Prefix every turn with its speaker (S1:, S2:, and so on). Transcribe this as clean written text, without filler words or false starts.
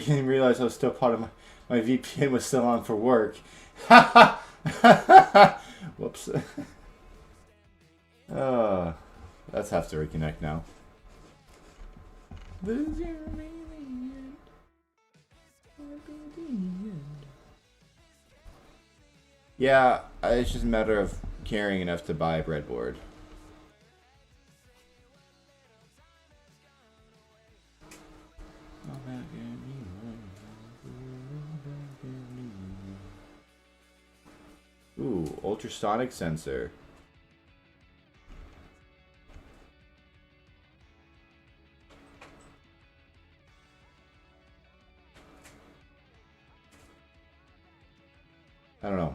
S1: didn't realize I was still part of my VPN was still on for work. Whoops. Let's have to reconnect now. Yeah, it's just a matter of caring enough to buy a breadboard. Ooh, ultrasonic sensor. I don't know.